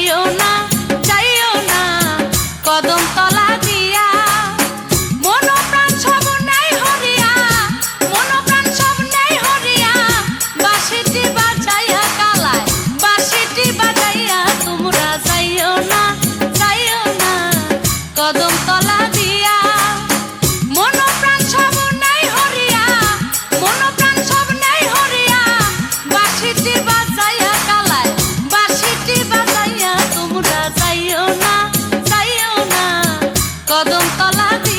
যাইও না কদম তলা দিয়া মন প্রাণ সব নাই হরিয়া মন প্রাণ সব নাই হরিয়া বাঁশিটি বাজাইয়া কালায় বাঁশিটি বাজাইয়া তোমরা যাইও না কদম তলা দিয়া মন প্রাণ সব নাই হরিয়া মন প্রাণ সব নাই হরিয়া বাঁশিটি বাজাইয়া কালায় বাঁশিটি বাজাইয়া তোমরা যাইও না কদম তলা দিয়া।